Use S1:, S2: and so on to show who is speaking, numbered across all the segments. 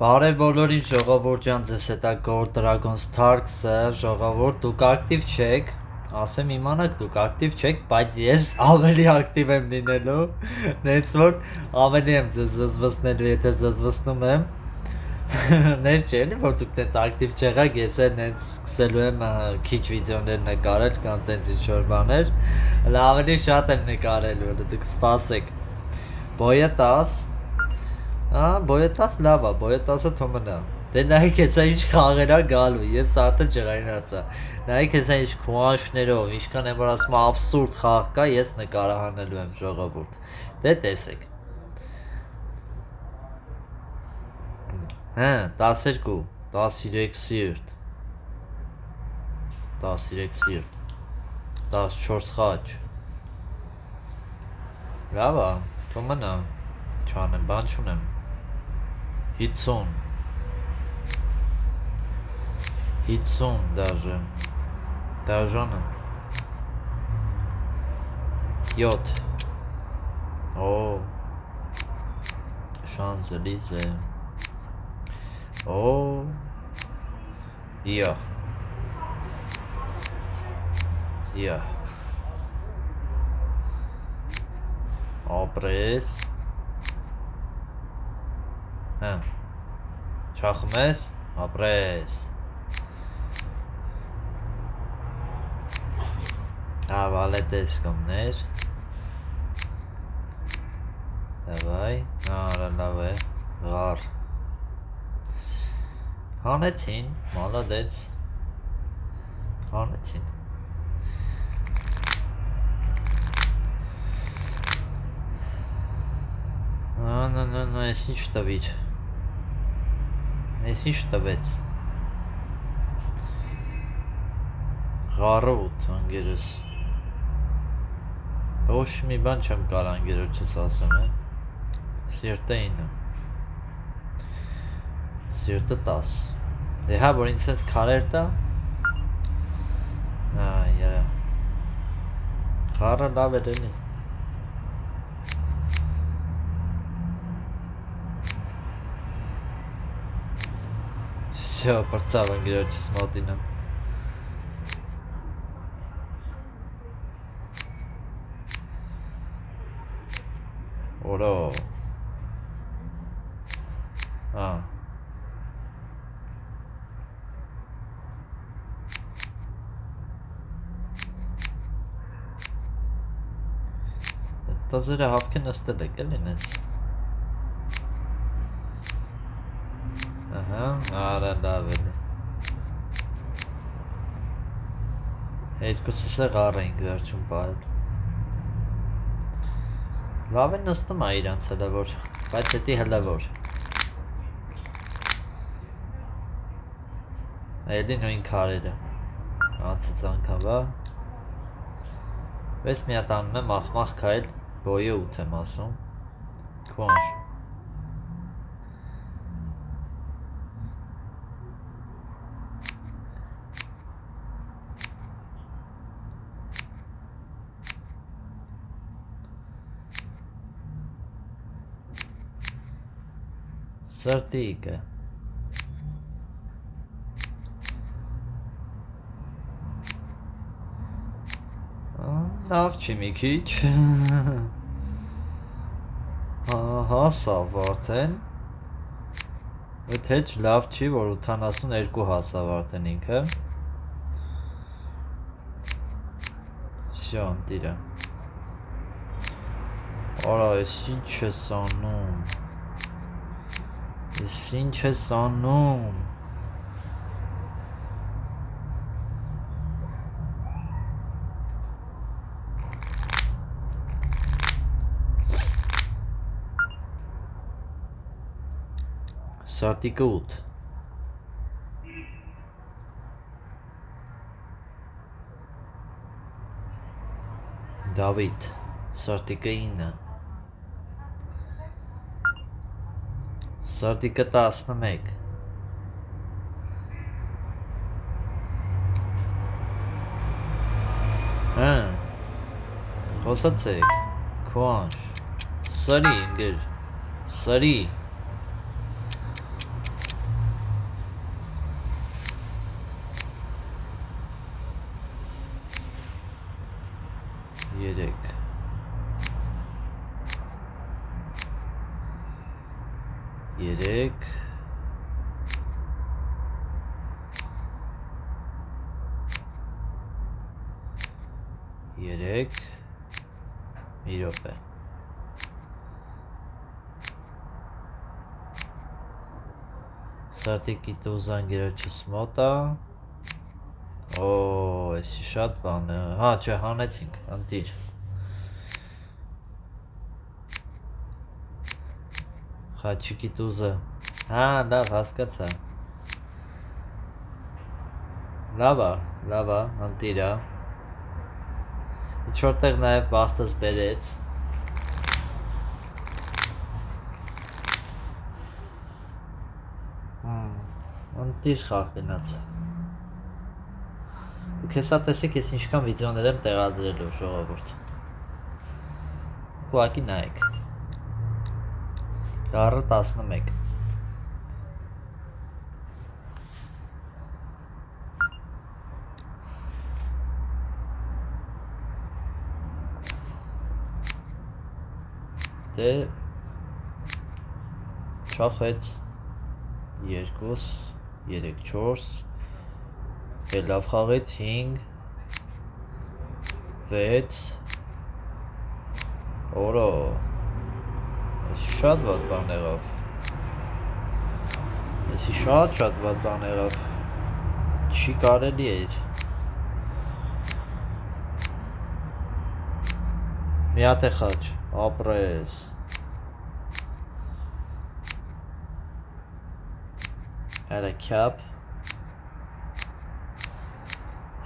S1: Բարև բոլորին ժողովուրդ ջան, ձեզ հետ է Gold Dragons Tarks-ը, ժողովուրդ, դուք ակտիվ չեք, ասեմ իմանաք դուք ակտիվ չեք, բայց ես ավելի ակտիվ եմ լինելու, նենց որ ավելի եմ ձեզ զզվզնելու, եթե զզվզնում եմ, ներ չէ էլի, որ դուք նենց ակտիվ չեղաք, ես էլ նենց սկսելու եմ քիչ վիդեոներ նկարել կամ տենց ինչ-որ բաներ, ավելի շատ եմ նկարելու, դուք սպասեք, բոյը 10 Boya 10 լավ է, Boya 10-ը թոմնա։ Դե նայեք հեսա ինչ խաղեր է գալու, ես արդեն ջղայնած է։ Նայեք հեսա ինչ քուանշներով, ինչքան եմ որ ասում աբսուրդ խաղ կա, ես նկարահանելու եմ ժողովուրդ։ Դե տեսեք։ Հա, 12, 13 սիրտ։ 13 սիրտ։ 14 խաչ։ Լավ է, թոմնա։ Չանեմ, բան չունեմ։ 50 даже Йод. О. Шанс-Элизе. О. Я. Ապրես Հա Չախում ես, ապրես Վալետես կմներ Դավայ, արա լավ է, ғար Հանեցին, մալադեց Հանեցին Ես ինչ տվիր Ես ինչ տվեց Ғարը 8 անգերս Ոչ մի բան չեմ կար անգերոչս ասեմ Սիրտը 9 Սիրտը 10 Դե հա որ ինձ ես կարեր տա Ғարը լավ էր էլի Всё, порцал անգերոչս մոտինում Օրո Տազերը հավքը նստել եք էլ ինենց Արա լավ էլ Երկուսս է ғար էին գարչում պայլ Լավ են նստում է իրանց հլավոր, բայց հետի հլավոր Էլի նույն քարերը Ացից անգամ վա Վես մի հատ անում եմ ախմախ կայլ Բոյը 8 եմ ասում Քոնշ Սրտիկը Լավ չի մի քիչ Հասավ արդեն Այդ հեչ լավ չի, որ 82 հասավ արդեն ինքը Всё, տիրա Արա, ես ինչ ես անում Ես ինչ ես անում Սարտիկը 8 Դավիթ Սարտիկը 9 Սարտիկը 11 Խոսացեք Քուանշ Սարի ինգեր Սարի 3 3 մի րոպե Սարտիկի տուզան գերոջս մոտ է Օ, էսի շատ բան է Հա, չէ, հանեցինք, ընտիր Խաչիկի տուզը Հա, լավ, հասկացա Լավ է, ընտիր է Ինչ-որտեղ նաև բախտս բերեց Ընտիր խաղ գնաց Դուք հեսա տեսեք ես ինչքան վիդեոներ եմ տեղադրելու ժողովուրդ Կուակի նայեք Դարը 11 Դե Չախեց 2 3 4 Լավ խաղեց 5 6 Օրո Շատ վատ բան եղավ Էսի շատ վատ բան եղավ Չի կարելի էր Մի հատ է խաչ ապրես Արա քյապ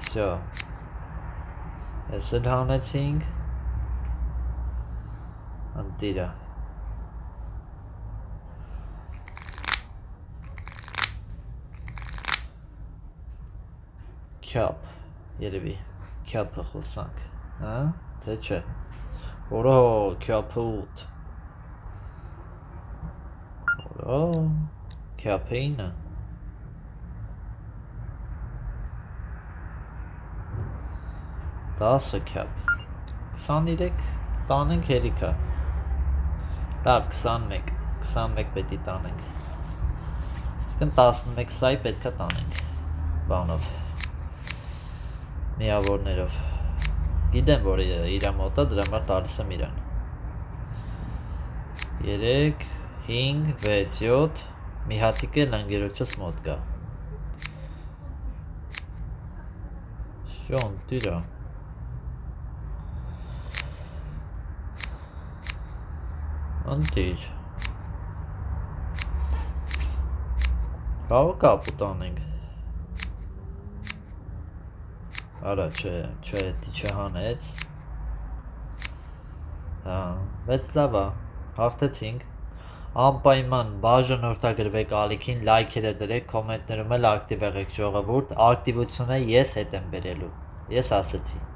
S1: Всё Ես էլ հանեցինք Ընտիրա Քյապ երևի քյապը խոսանք հա թե չէ Օրո քյապը 8 Օրո քյապը 9 10 քյապ 23 տանենք հերիքա Լավ 21 պետք է տանենք Իսկն 11 սայի պետք է տանենք Բանով Միավորներով Գիտեմ որ իրա մոտ է դրա համար տալիս եմ իրան 3 5 6 7 մի հատիկ էլ ընկերոջս մոտ կա Շոն տիրա Ընտիր Կավը կապուտ անենք Արա չէ չհանեց Հա Բայց լավ է հաղթեցինք Անպայման բաժանորդագրվեք ալիքին լայքերը դրեք կոմենտներում էլ ակտիվ եղեք ժողովուրդ ակտիվությունը ես հետ եմ բերելու Ես ասեցի